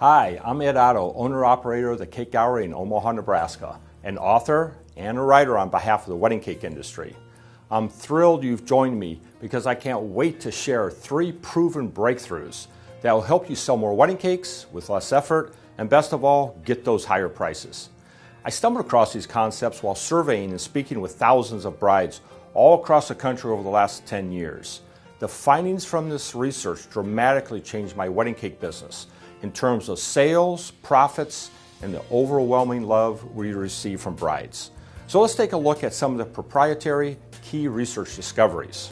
Hi, I'm Ed Otto, owner-operator of the Cake Gallery in Omaha, Nebraska, an author and a writer on behalf of the wedding cake industry. I'm thrilled you've joined me because I can't wait to share 3 proven breakthroughs that will help you sell more wedding cakes with less effort and, best of all, get those higher prices. I stumbled across these concepts while surveying and speaking with thousands of brides all across the country over the last 10 years. The findings from this research dramatically changed my wedding cake business in terms of sales, profits, and the overwhelming love we receive from brides. So let's take a look at some of the proprietary key research discoveries.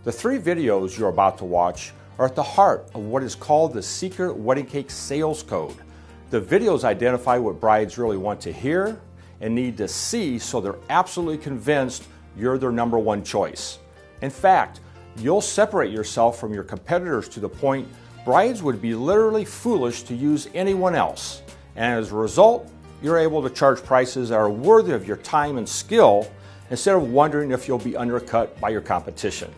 The 3 videos you're about to watch are at the heart of what is called the secret wedding cake sales code. The videos identify what brides really want to hear and need to see so they're absolutely convinced you're their number one choice. In fact, you'll separate yourself from your competitors to the point brides would be literally foolish to use anyone else. And as a result, you're able to charge prices that are worthy of your time and skill instead of wondering if you'll be undercut by your competition.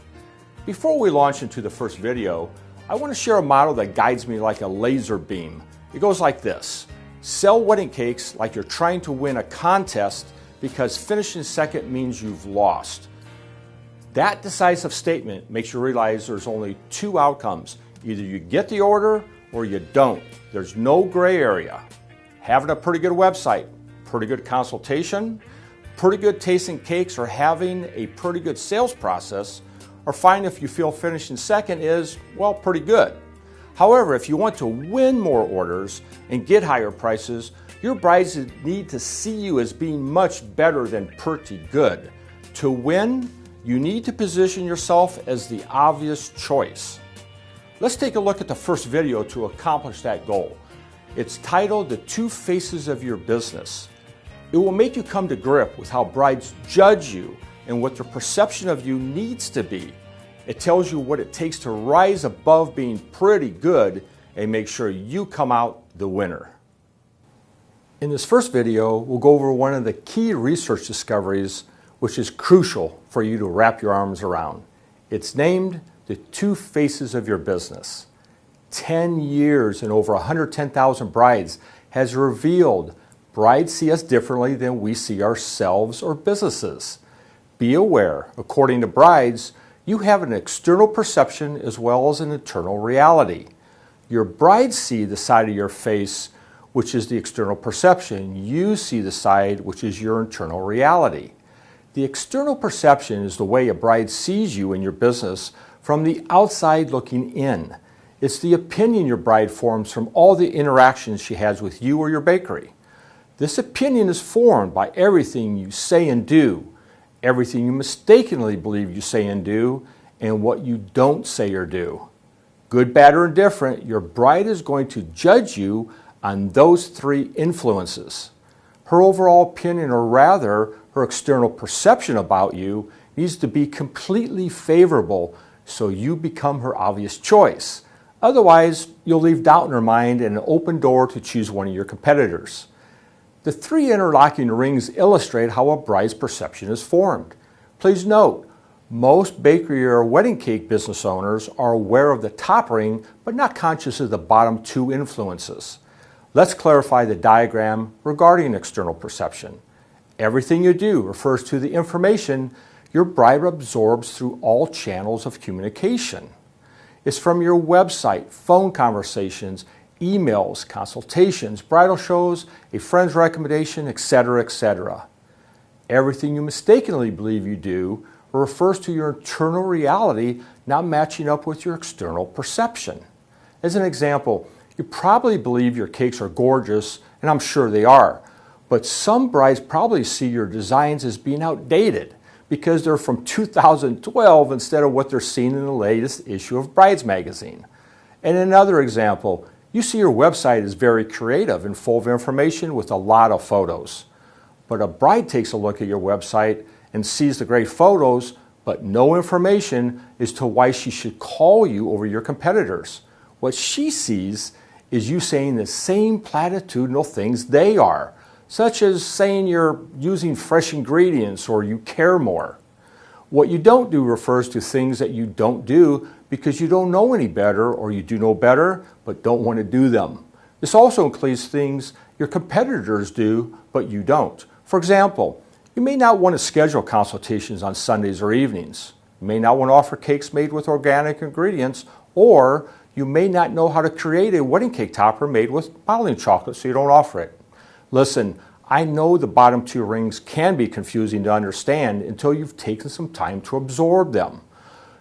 Before we launch into the first video, I want to share a motto that guides me like a laser beam. It goes like this: sell wedding cakes like you're trying to win a contest because finishing second means you've lost. That decisive statement makes you realize there's only 2 outcomes. Either you get the order or you don't. There's no gray area. Having a pretty good website, pretty good consultation, pretty good tasting cakes, or having a pretty good sales process, or fine if you feel finishing second is, well, pretty good. However, if you want to win more orders and get higher prices, your brides need to see you as being much better than pretty good. To win, you need to position yourself as the obvious choice. Let's take a look at the first video to accomplish that goal. It's titled The 2 Faces of Your Business. It will make you come to grip with how brides judge you and what their perception of you needs to be. It tells you what it takes to rise above being pretty good and make sure you come out the winner. In this first video, we'll go over one of the key research discoveries which is crucial for you to wrap your arms around. It's named The 2 Faces of Your Business. 10 years and over 110,000 brides has revealed brides see us differently than we see ourselves or businesses. Be aware, according to brides, you have an external perception as well as an internal reality. Your brides see the side of your face, which is the external perception. You see the side, which is your internal reality. The external perception is the way a bride sees you and your business from the outside looking in. It's the opinion your bride forms from all the interactions she has with you or your bakery. This opinion is formed by everything you say and do, everything you mistakenly believe you say and do, and what you don't say or do. Good, bad, or indifferent, your bride is going to judge you on those 3 influences. Her overall opinion, or rather her external perception about you, needs to be completely favorable so you become her obvious choice. Otherwise, you'll leave doubt in her mind and an open door to choose one of your competitors. The 3 interlocking rings illustrate how a bride's perception is formed. Please note, most bakery or wedding cake business owners are aware of the top ring but not conscious of the bottom 2 influences. Let's clarify the diagram regarding external perception. Everything you do refers to the information your bride absorbs through all channels of communication. It's from your website, phone conversations, emails, consultations, bridal shows, a friend's recommendation, etc., etc. Everything you mistakenly believe you do refers to your internal reality not matching up with your external perception. As an example, you probably believe your cakes are gorgeous, and I'm sure they are, but some brides probably see your designs as being outdated because they're from 2012 instead of what they're seeing in the latest issue of Brides magazine. And another example, you see your website is very creative and full of information with a lot of photos. But a bride takes a look at your website and sees the great photos, but no information as to why she should call you over your competitors. What she sees is you saying the same platitudinal things they are, such as saying you're using fresh ingredients or you care more. What you don't do refers to things that you don't do because you don't know any better or you do know better but don't want to do them. This also includes things your competitors do, but you don't. For example, you may not want to schedule consultations on Sundays or evenings. You may not want to offer cakes made with organic ingredients, or you may not know how to create a wedding cake topper made with bottling chocolate, so you don't offer it. Listen, I know the bottom two rings can be confusing to understand until you've taken some time to absorb them.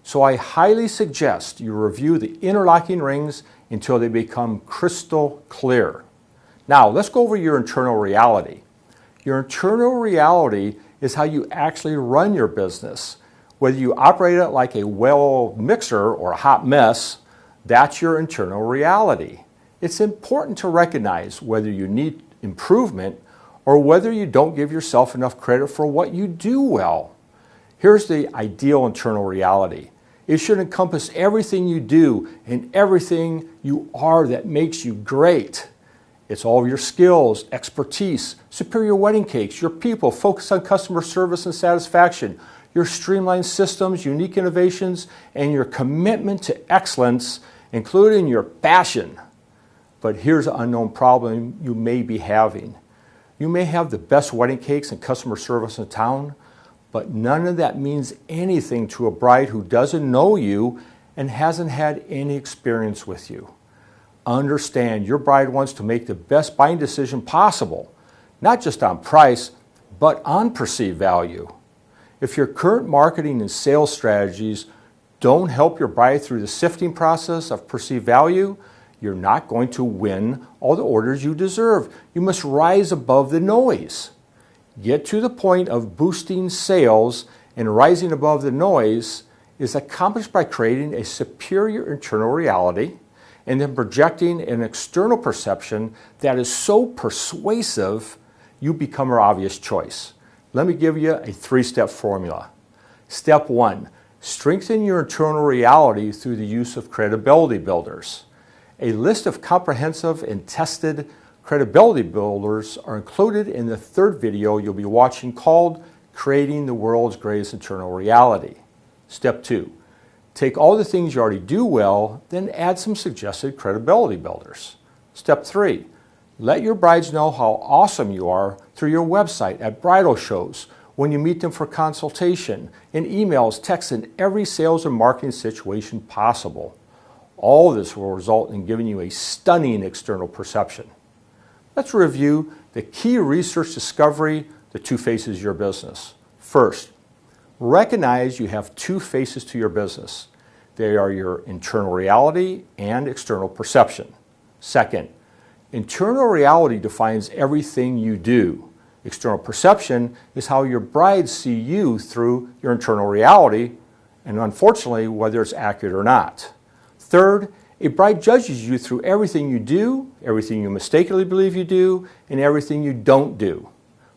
So I highly suggest you review the interlocking rings until they become crystal clear. Now, let's go over your internal reality. Your internal reality is how you actually run your business. Whether you operate it like a well mixer or a hot mess, that's your internal reality. It's important to recognize whether you need improvement or whether you don't give yourself enough credit for what you do well. Here's the ideal internal reality. It should encompass everything you do and everything you are that makes you great. It's all of your skills, expertise, superior wedding cakes, your people, focus on customer service and satisfaction, your streamlined systems, unique innovations, and your commitment to excellence, including your passion. But here's an unknown problem you may be having. You may have the best wedding cakes and customer service in town, but none of that means anything to a bride who doesn't know you and hasn't had any experience with you. Understand your bride wants to make the best buying decision possible, not just on price, but on perceived value. If your current marketing and sales strategies don't help your bride through the sifting process of perceived value, you're not going to win all the orders you deserve. You must rise above the noise. Get to the point of boosting sales, and rising above the noise is accomplished by creating a superior internal reality and then projecting an external perception that is so persuasive you become our obvious choice. Let me give you a 3-step formula. Step 1, strengthen your internal reality through the use of credibility builders. A list of comprehensive and tested credibility builders are included in the 3rd video you'll be watching called Creating the World's Greatest Internal Reality. Step 2, take all the things you already do well, then add some suggested credibility builders. Step 3, let your brides know how awesome you are through your website, at bridal shows, when you meet them for consultation, in emails, texts, and every sales and marketing situation possible. All of this will result in giving you a stunning external perception. Let's review the key research discovery, the 2 faces of your business. First, recognize you have 2 faces to your business. They are your internal reality and external perception. Second, internal reality defines everything you do. External perception is how your brides see you through your internal reality, and unfortunately, whether it's accurate or not. Third, a bride judges you through everything you do, everything you mistakenly believe you do, and everything you don't do.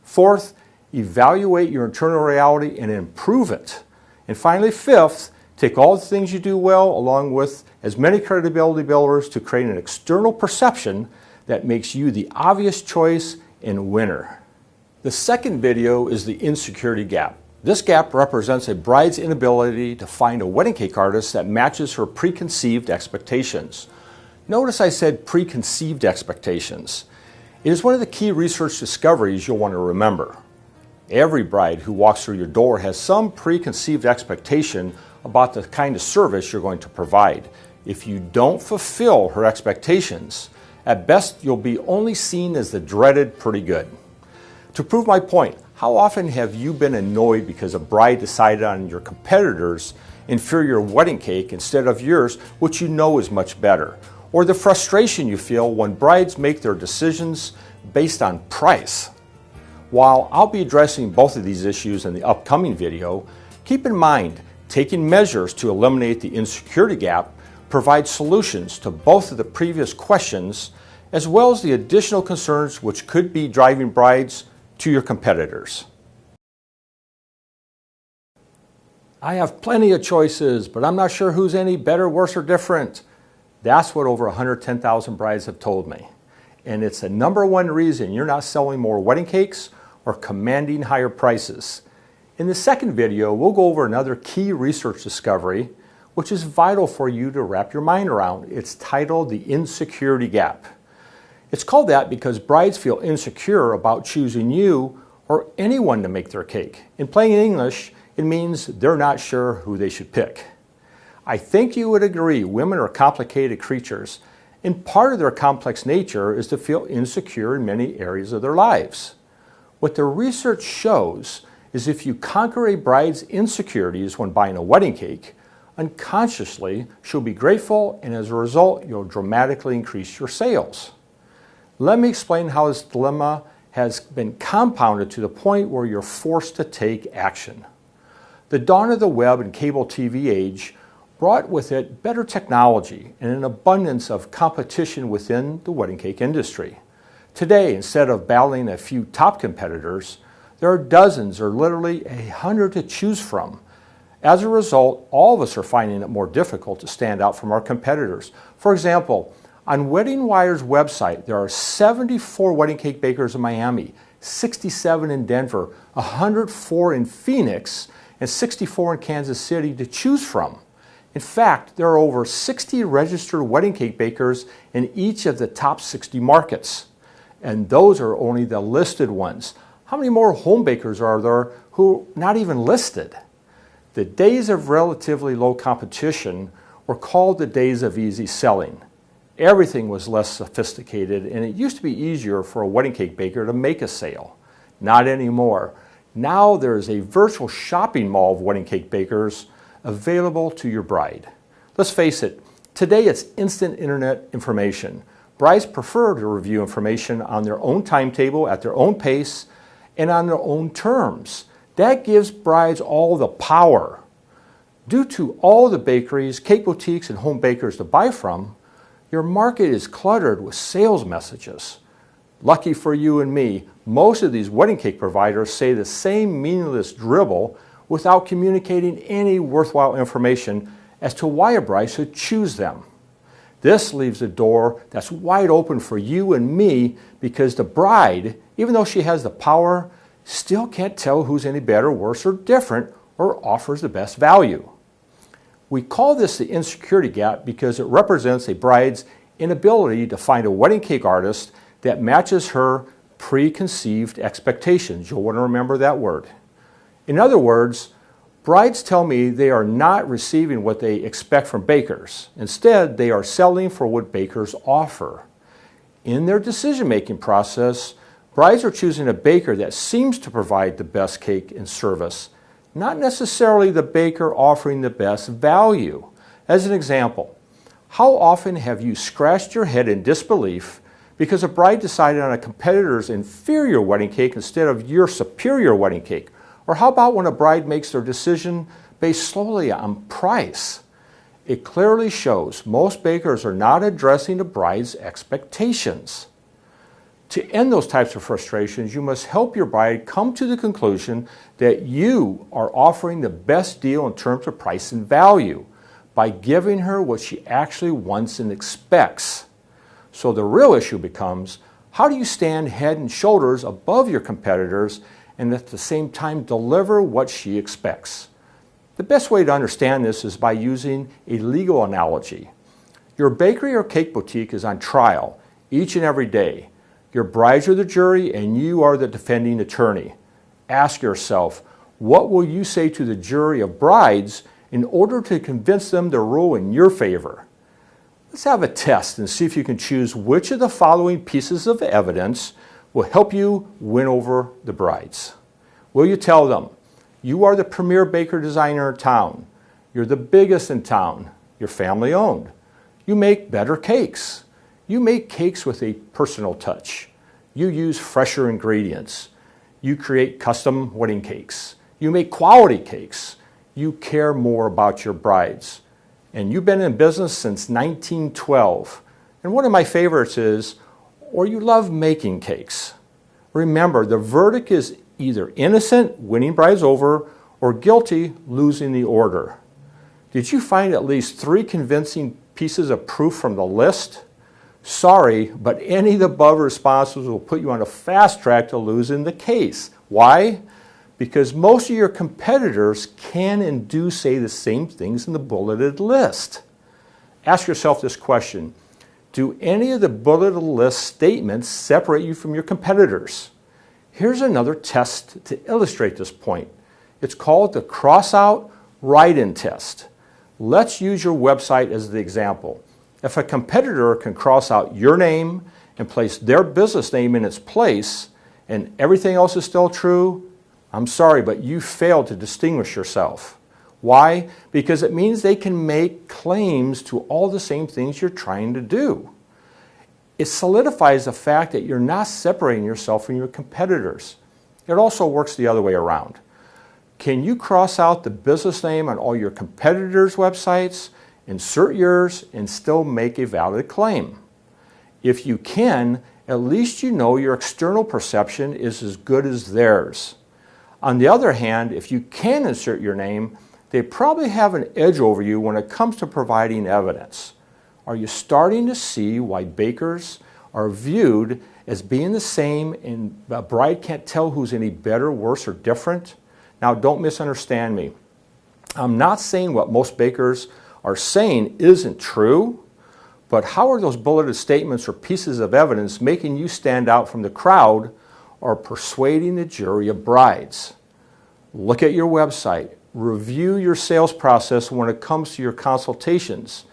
Fourth, evaluate your internal reality and improve it. And finally, 5th, take all the things you do well along with as many credibility builders to create an external perception that makes you the obvious choice and winner. The 2nd video is the Insecurity Gap. This gap represents a bride's inability to find a wedding cake artist that matches her preconceived expectations. Notice I said preconceived expectations. It is one of the key research discoveries you'll want to remember. Every bride who walks through your door has some preconceived expectation about the kind of service you're going to provide. If you don't fulfill her expectations, at best you'll be only seen as the dreaded pretty good. To prove my point, how often have you been annoyed because a bride decided on your competitor's inferior wedding cake instead of yours, which you know is much better? Or the frustration you feel when brides make their decisions based on price? While I'll be addressing both of these issues in the upcoming video, keep in mind taking measures to eliminate the insecurity gap provides solutions to both of the previous questions as well as the additional concerns which could be driving brides to your competitors. I have plenty of choices, but I'm not sure who's any better, worse, or different. That's what over 110,000 brides have told me. And it's the #1 reason you're not selling more wedding cakes or commanding higher prices. In the 2nd video, we'll go over another key research discovery, which is vital for you to wrap your mind around. It's titled The Insecurity Gap. It's called that because brides feel insecure about choosing you or anyone to make their cake. In plain English, it means they're not sure who they should pick. I think you would agree women are complicated creatures, and part of their complex nature is to feel insecure in many areas of their lives. What the research shows is if you conquer a bride's insecurities when buying a wedding cake, unconsciously she'll be grateful, and as a result, you'll dramatically increase your sales. Let me explain how this dilemma has been compounded to the point where you're forced to take action. The dawn of the web and cable TV age brought with it better technology and an abundance of competition within the wedding cake industry. Today, instead of battling a few top competitors, there are dozens or literally 100 to choose from. As a result, all of us are finding it more difficult to stand out from our competitors. For example, on Wedding Wire's website, there are 74 wedding cake bakers in Miami, 67 in Denver, 104 in Phoenix, and 64 in Kansas City to choose from. In fact, there are over 60 registered wedding cake bakers in each of the top 60 markets. And those are only the listed ones. How many more home bakers are there who are not even listed? The days of relatively low competition were called the days of easy selling. Everything was less sophisticated, and it used to be easier for a wedding cake baker to make a sale. Not anymore. Now there is a virtual shopping mall of wedding cake bakers available to your bride. Let's face it, today it's instant internet information. Brides prefer to review information on their own timetable, at their own pace, and on their own terms. That gives brides all the power. Due to all the bakeries, cake boutiques, and home bakers to buy from, your market is cluttered with sales messages. Lucky for you and me, most of these wedding cake providers say the same meaningless dribble without communicating any worthwhile information as to why a bride should choose them. This leaves a door that's wide open for you and me because the bride, even though she has the power, still can't tell who's any better, worse, or different, or offers the best value. We call this the insecurity gap because it represents a bride's inability to find a wedding cake artist that matches her preconceived expectations. You'll want to remember that word. In other words, brides tell me they are not receiving what they expect from bakers. Instead, they are settling for what bakers offer. In their decision-making process, brides are choosing a baker that seems to provide the best cake and service, not necessarily the baker offering the best value. As an example, how often have you scratched your head in disbelief because a bride decided on a competitor's inferior wedding cake instead of your superior wedding cake? Or how about when a bride makes their decision based solely on price? It clearly shows most bakers are not addressing the bride's expectations. To end those types of frustrations, you must help your bride come to the conclusion that you are offering the best deal in terms of price and value by giving her what she actually wants and expects. So the real issue becomes, how do you stand head and shoulders above your competitors and at the same time deliver what she expects? The best way to understand this is by using a legal analogy. Your bakery or cake boutique is on trial each and every day. Your brides are the jury and you are the defending attorney. Ask yourself, what will you say to the jury of brides in order to convince them to rule in your favor? Let's have a test and see if you can choose which of the following pieces of evidence will help you win over the brides. Will you tell them, you are the premier baker designer in town, you're the biggest in town, you're family owned, you make better cakes, you make cakes with a personal touch, you use fresher ingredients, you create custom wedding cakes, you make quality cakes, you care more about your brides, and you've been in business since 1912. And one of my favorites is, or you love making cakes. Remember, the verdict is either innocent, winning brides over, or guilty, losing the order. Did you find at least 3 convincing pieces of proof from the list? Sorry, but any of the above responses will put you on a fast track to losing the case. Why? Because most of your competitors can and do say the same things in the bulleted list. Ask yourself this question. Do any of the bulleted list statements separate you from your competitors? Here's another test to illustrate this point. It's called the cross-out write-in test. Let's use your website as the example. If a competitor can cross out your name and place their business name in its place, and everything else is still true, I'm sorry, but you failed to distinguish yourself. Why? Because it means they can make claims to all the same things you're trying to do. It solidifies the fact that you're not separating yourself from your competitors. It also works the other way around. Can you cross out the business name on all your competitors' websites, insert yours, and still make a valid claim? If you can, at least you know your external perception is as good as theirs. On the other hand, if you can insert your name, they probably have an edge over you when it comes to providing evidence. Are you starting to see why bakers are viewed as being the same and a bride can't tell who's any better, worse, or different? Now, don't misunderstand me. I'm not saying what most bakers are saying isn't true, but how are those bulleted statements or pieces of evidence making you stand out from the crowd or persuading the jury of brides? Look at your website. Review your sales process when it comes to your consultations,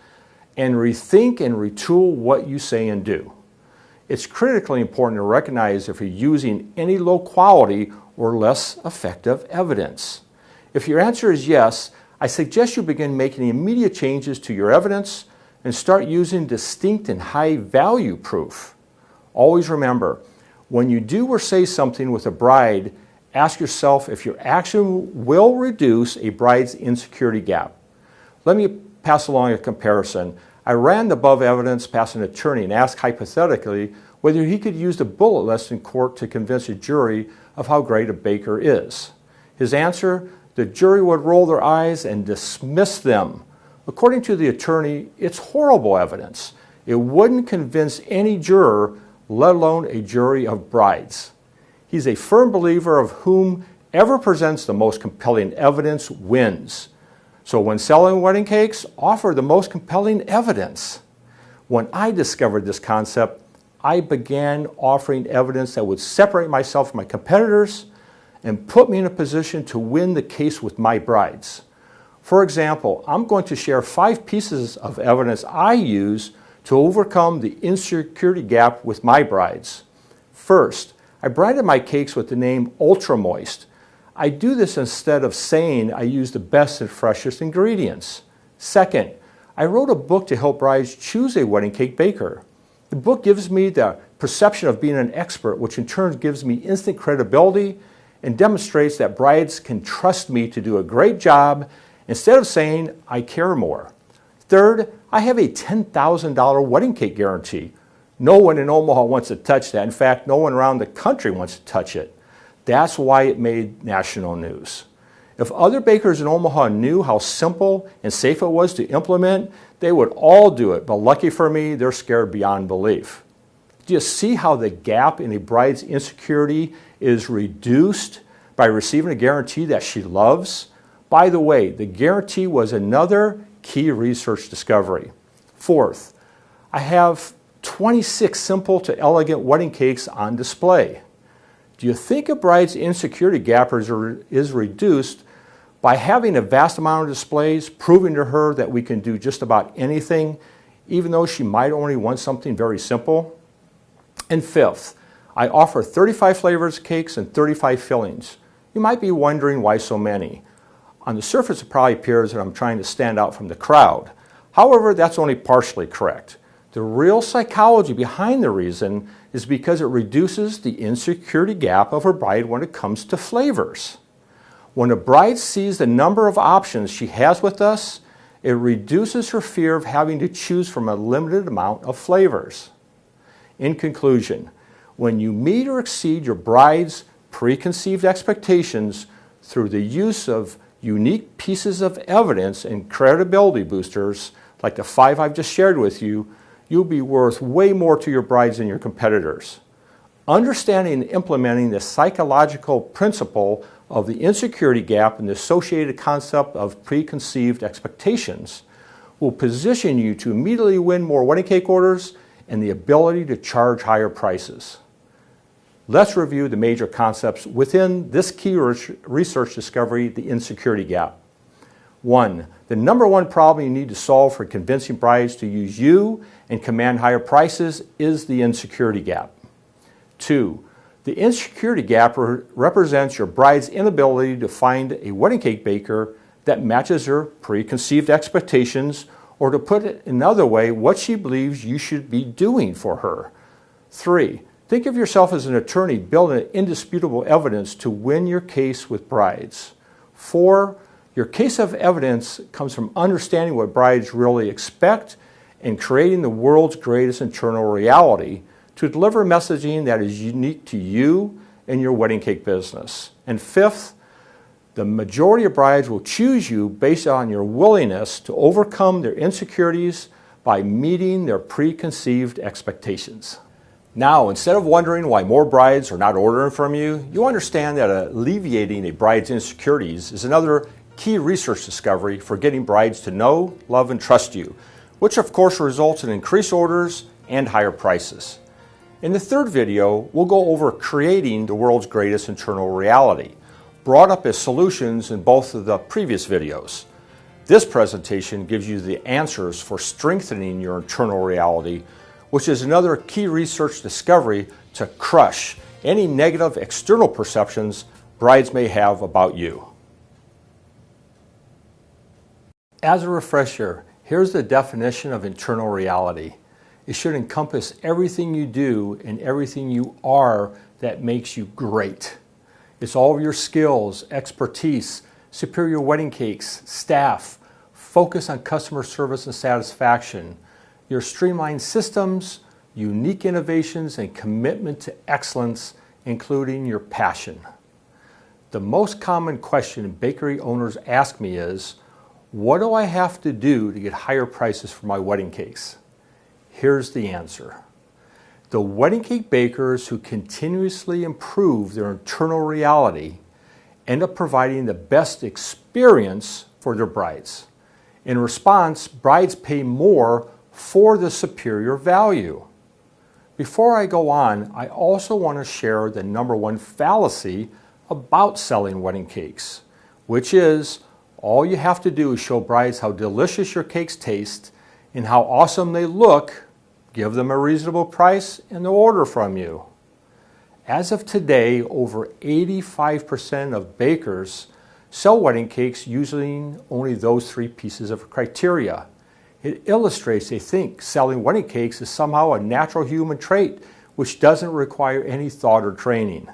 and rethink and retool what you say and do. It's critically important to recognize if you're using any low quality or less effective evidence. If your answer is yes, I suggest you begin making immediate changes to your evidence and start using distinct and high value proof. Always remember, when you do or say something with a bride, ask yourself if your action will reduce a bride's insecurity gap. Let me pass along a comparison. I ran the above evidence past an attorney and asked hypothetically whether he could use the bullet list in court to convince a jury of how great a baker is. His answer, the jury would roll their eyes and dismiss them. According to the attorney, it's horrible evidence. It wouldn't convince any juror, let alone a jury of brides. He's a firm believer of whomever presents the most compelling evidence wins. So when selling wedding cakes, offer the most compelling evidence. When I discovered this concept, I began offering evidence that would separate myself from my competitors and put me in a position to win the case with my brides. For example, I'm going to share 5 pieces of evidence I use to overcome the insecurity gap with my brides. First, I branded my cakes with the name Ultra Moist. I do this instead of saying I use the best and freshest ingredients. Second, I wrote a book to help brides choose a wedding cake baker. The book gives me the perception of being an expert, which in turn gives me instant credibility and demonstrates that brides can trust me to do a great job instead of saying I care more. Third, I have a $10,000 wedding cake guarantee. No one in Omaha wants to touch that. In fact, no one around the country wants to touch it. That's why it made national news. If other bakers in Omaha knew how simple and safe it was to implement, they would all do it. But lucky for me, they're scared beyond belief. Do you see how the gap in a bride's insecurity is reduced by receiving a guarantee that she loves? By the way, the guarantee was another key research discovery. Fourth, I have 26 simple to elegant wedding cakes on display. Do you think a bride's insecurity gap is reduced by having a vast amount of displays, proving to her that we can do just about anything, even though she might only want something very simple? And fifth, I offer 35 flavors of cakes and 35 fillings. You might be wondering why so many. On the surface, it probably appears that I'm trying to stand out from the crowd. However, that's only partially correct. The real psychology behind the reason is because it reduces the insecurity gap of her bride when it comes to flavors. When a bride sees the number of options she has with us, it reduces her fear of having to choose from a limited amount of flavors. In conclusion, when you meet or exceed your bride's preconceived expectations through the use of unique pieces of evidence and credibility boosters, like the 5 I've just shared with you, you'll be worth way more to your brides than your competitors. Understanding and implementing the psychological principle of the insecurity gap and the associated concept of preconceived expectations will position you to immediately win more wedding cake orders and the ability to charge higher prices. Let's review the major concepts within this key research discovery, the insecurity gap. 1. The number one problem you need to solve for convincing brides to use you and command higher prices is the insecurity gap. 2. The insecurity gap represents your bride's inability to find a wedding cake baker that matches her preconceived expectations, or to put it another way, what she believes you should be doing for her. 3. Think of yourself as an attorney building indisputable evidence to win your case with brides. 4. Your case of evidence comes from understanding what brides really expect and creating the world's greatest internal reality to deliver messaging that is unique to you and your wedding cake business. And 5th, the majority of brides will choose you based on your willingness to overcome their insecurities by meeting their preconceived expectations. Now, instead of wondering why more brides are not ordering from you, you understand that alleviating a bride's insecurities is another key research discovery for getting brides to know, love, and trust you, which of course results in increased orders and higher prices. In the third video, we'll go over creating the world's greatest internal reality, brought up as solutions in both of the previous videos. This presentation gives you the answers for strengthening your internal reality, which is another key research discovery to crush any negative external perceptions brides may have about you. As a refresher, here's the definition of internal reality. It should encompass everything you do and everything you are that makes you great. It's all of your skills, expertise, superior wedding cakes, staff, focus on customer service and satisfaction, your streamlined systems, unique innovations, and commitment to excellence, including your passion. The most common question bakery owners ask me is, what do I have to do to get higher prices for my wedding cakes? Here's the answer. The wedding cake bakers who continuously improve their internal reality end up providing the best experience for their brides. In response, brides pay more for the superior value. Before I go on, I also want to share the number one fallacy about selling wedding cakes, which is all you have to do is show brides how delicious your cakes taste and how awesome they look, give them a reasonable price, and they'll order from you. As of today, over 85% of bakers sell wedding cakes using only those 3 pieces of criteria. It illustrates they think selling wedding cakes is somehow a natural human trait which doesn't require any thought or training.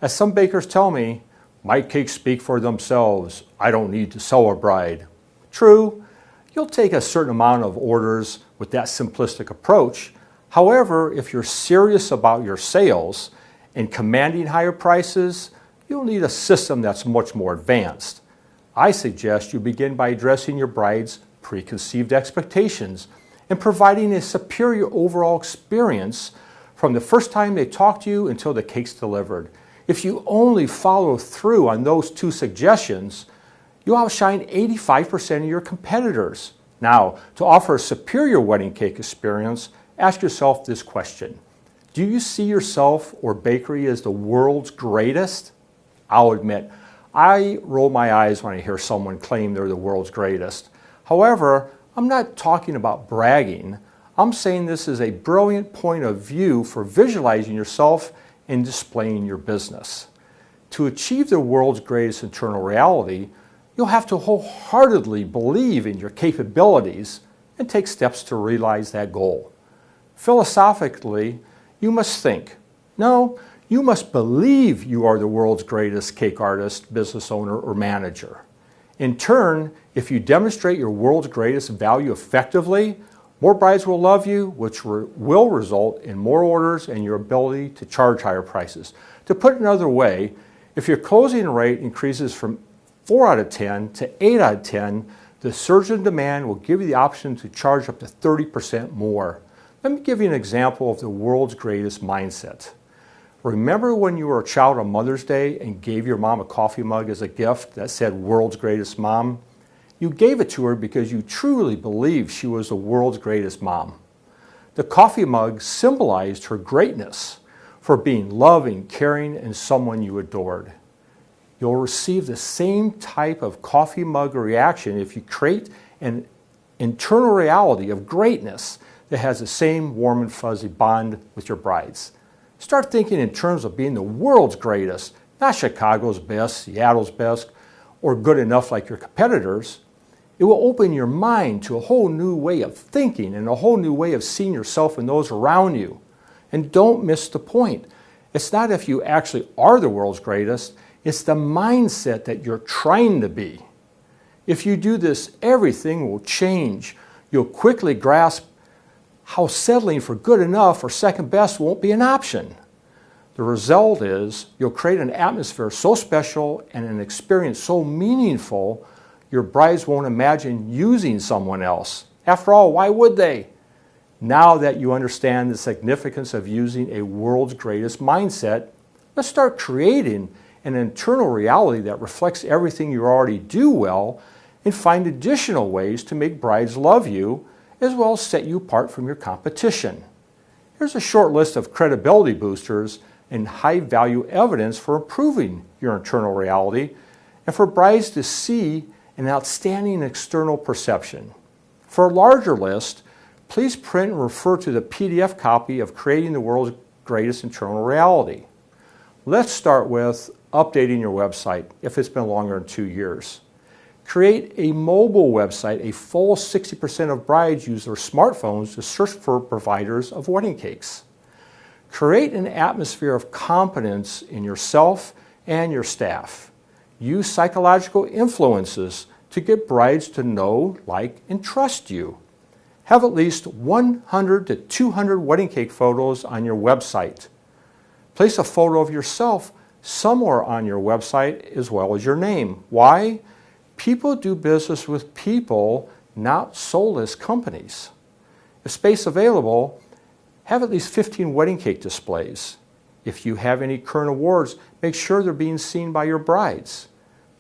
As some bakers tell me, my cakes speak for themselves. I don't need to sell a bride. True, you'll take a certain amount of orders with that simplistic approach. However, if you're serious about your sales and commanding higher prices, you'll need a system that's much more advanced. I suggest you begin by addressing your bride's preconceived expectations and providing a superior overall experience from the first time they talk to you until the cake's delivered. If you only follow through on those 2 suggestions, you'll outshine 85% of your competitors. Now, to offer a superior wedding cake experience, ask yourself this question. Do you see yourself or bakery as the world's greatest? I'll admit, I roll my eyes when I hear someone claim they're the world's greatest. However, I'm not talking about bragging. I'm saying this is a brilliant point of view for visualizing yourself and displaying your business. To achieve the world's greatest internal reality, you'll have to wholeheartedly believe in your capabilities and take steps to realize that goal. Philosophically, you must think, no, you must believe you are the world's greatest cake artist, business owner, or manager. In turn, if you demonstrate your world's greatest value effectively, more brides will love you, which will result in more orders and your ability to charge higher prices. To put it another way, if your closing rate increases from 4 out of 10 to 8 out of 10, the surge in demand will give you the option to charge up to 30% more. Let me give you an example of the world's greatest mindset. Remember when you were a child on Mother's Day and gave your mom a coffee mug as a gift that said "World's Greatest Mom"? You gave it to her because you truly believed she was the world's greatest mom. The coffee mug symbolized her greatness for being loving, caring, and someone you adored. You'll receive the same type of coffee mug reaction if you create an internal reality of greatness that has the same warm and fuzzy bond with your brides. Start thinking in terms of being the world's greatest, not Chicago's best, Seattle's best, or good enough like your competitors. It will open your mind to a whole new way of thinking and a whole new way of seeing yourself and those around you. And don't miss the point. It's not if you actually are the world's greatest, it's the mindset that you're trying to be. If you do this, everything will change. You'll quickly grasp how settling for good enough or second best won't be an option. The result is you'll create an atmosphere so special and an experience so meaningful, your brides won't imagine using someone else. After all, why would they? Now that you understand the significance of using a world's greatest mindset, let's start creating an internal reality that reflects everything you already do well and find additional ways to make brides love you as well as set you apart from your competition. Here's a short list of credibility boosters and high-value evidence for improving your internal reality and for brides to see an outstanding external perception. For a larger list, please print and refer to the PDF copy of Creating the World's Greatest Internal Reality. Let's start with updating your website if it's been longer than 2 years. Create a mobile website. A full 60% of brides use their smartphones to search for providers of wedding cakes. Create an atmosphere of confidence in yourself and your staff. Use psychological influences to get brides to know, like, and trust you. Have at least 100 to 200 wedding cake photos on your website. Place a photo of yourself somewhere on your website as well as your name. Why? People do business with people, not soulless companies. If space available, have at least 15 wedding cake displays. If you have any current awards, make sure they're being seen by your brides.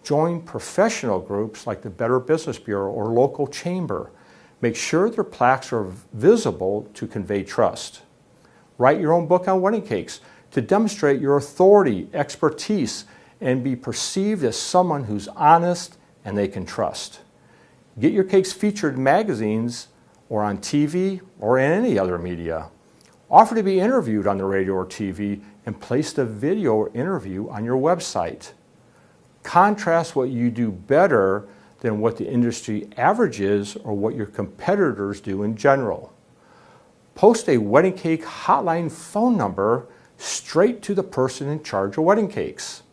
Join professional groups like the Better Business Bureau or local chamber. Make sure their plaques are visible to convey trust. Write your own book on wedding cakes to demonstrate your authority, expertise, and be perceived as someone who's honest and they can trust. Get your cakes featured in magazines or on TV or in any other media. Offer to be interviewed on the radio or TV and place the video or interview on your website. Contrast what you do better than what the industry average is or what your competitors do in general. Post a wedding cake hotline phone number straight to the person in charge of wedding cakes.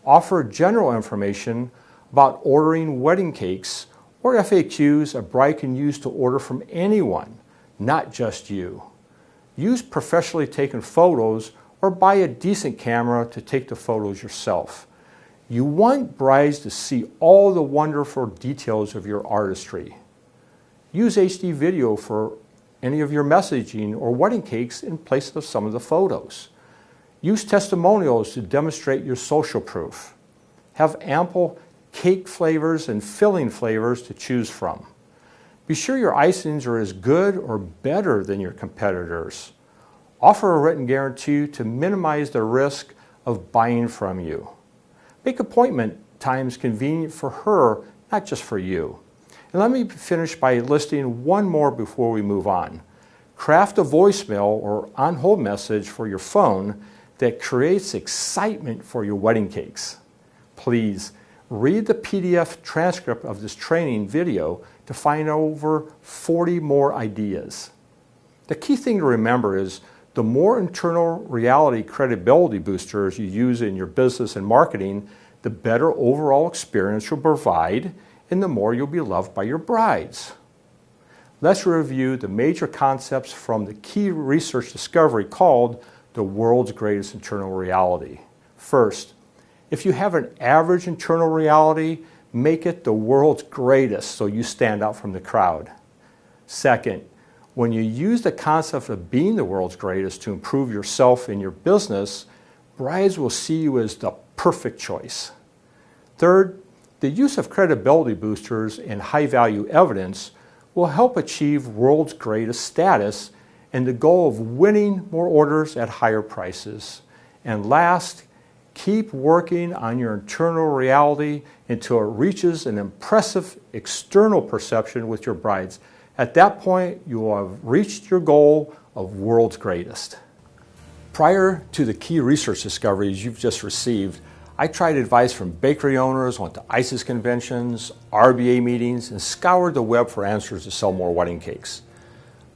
Offer general information about ordering wedding cakes or FAQs a bride can use to order from anyone, not just you. Use professionally taken photos or buy a decent camera to take the photos yourself. You want brides to see all the wonderful details of your artistry. Use HD video for any of your messaging or wedding cakes in place of some of the photos. Use testimonials to demonstrate your social proof. Have ample cake flavors and filling flavors to choose from. Be sure your icings are as good or better than your competitors. Offer a written guarantee to minimize the risk of buying from you. Make appointment times convenient for her, not just for you. And let me finish by listing one more before we move on. Craft a voicemail or on-hold message for your phone that creates excitement for your wedding cakes. Please read the PDF transcript of this training video to find over 40 more ideas. The key thing to remember is the more internal reality credibility boosters you use in your business and marketing, the better overall experience you'll provide and the more you'll be loved by your brides. Let's review the major concepts from the key research discovery called the world's greatest internal reality. First, if you have an average internal reality, make it the world's greatest so you stand out from the crowd. Second, when you use the concept of being the world's greatest to improve yourself and your business, brides will see you as the perfect choice. Third, the use of credibility boosters and high-value evidence will help achieve world's greatest status and the goal of winning more orders at higher prices. And last, keep working on your internal reality until it reaches an impressive external perception with your brides. At that point, you will have reached your goal of world's greatest. Prior to the key research discoveries you've just received, I tried advice from bakery owners, went to ICES conventions, RBA meetings, and scoured the web for answers to sell more wedding cakes.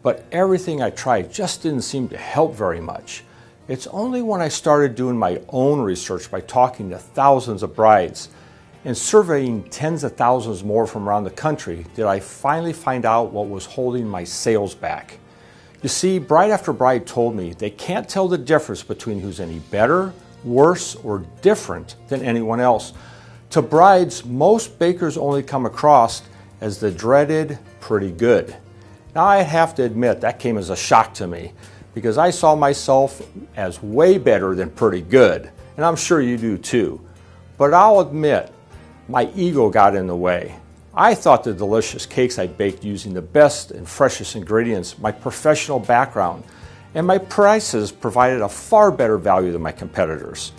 But everything I tried just didn't seem to help very much. It's only when I started doing my own research by talking to thousands of brides and surveying tens of thousands more from around the country did I finally find out what was holding my sales back. You see, bride after bride told me they can't tell the difference between who's any better, worse, or different than anyone else. To brides, most bakers only come across as the dreaded pretty good. Now I have to admit that came as a shock to me because I saw myself as way better than pretty good, and I'm sure you do too. But I'll admit, my ego got in the way. I thought the delicious cakes I baked using the best and freshest ingredients, my professional background, and my prices provided a far better value than my competitors.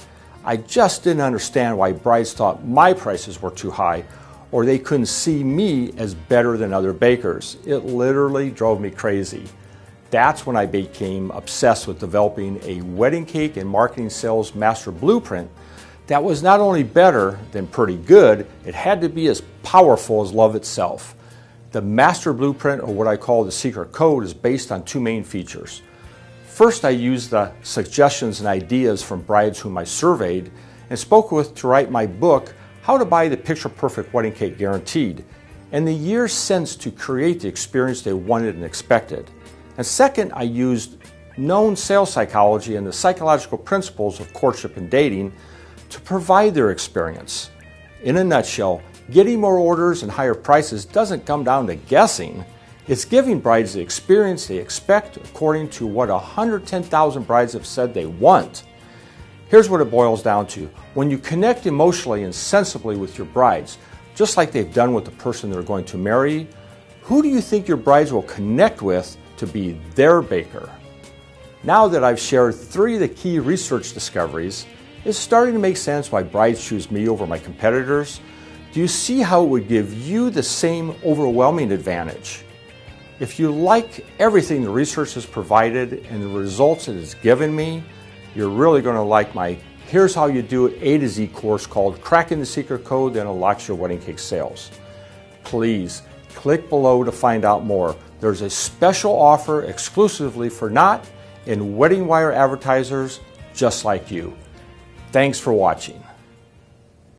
I just didn't understand why brides thought my prices were too high or they couldn't see me as better than other bakers. It literally drove me crazy. That's when I became obsessed with developing a wedding cake and marketing sales master blueprint that was not only better than pretty good, it had to be as powerful as love itself. The master blueprint, or what I call the secret code, is based on two main features. First, I used the suggestions and ideas from brides whom I surveyed and spoke with to write my book, How to Buy the Picture Perfect Wedding Cake Guaranteed, and the years since to create the experience they wanted and expected. And second, I used known sales psychology and the psychological principles of courtship and dating to provide their experience. In a nutshell, getting more orders and higher prices doesn't come down to guessing. It's giving brides the experience they expect according to what 110,000 brides have said they want. Here's what it boils down to. When you connect emotionally and sensibly with your brides, just like they've done with the person they're going to marry, who do you think your brides will connect with to be their baker? Now that I've shared 3 of the key research discoveries, it's starting to make sense why brides choose me over my competitors. Do you see how it would give you the same overwhelming advantage? If you like everything the research has provided and the results it has given me, you're really going to like my Here's How You Do It A to Z course called Cracking the Secret Code That Unlocks Your Wedding Cake Sales. Please click below to find out more. There's a special offer exclusively for Knot and Wedding Wire advertisers just like you. Thanks for watching.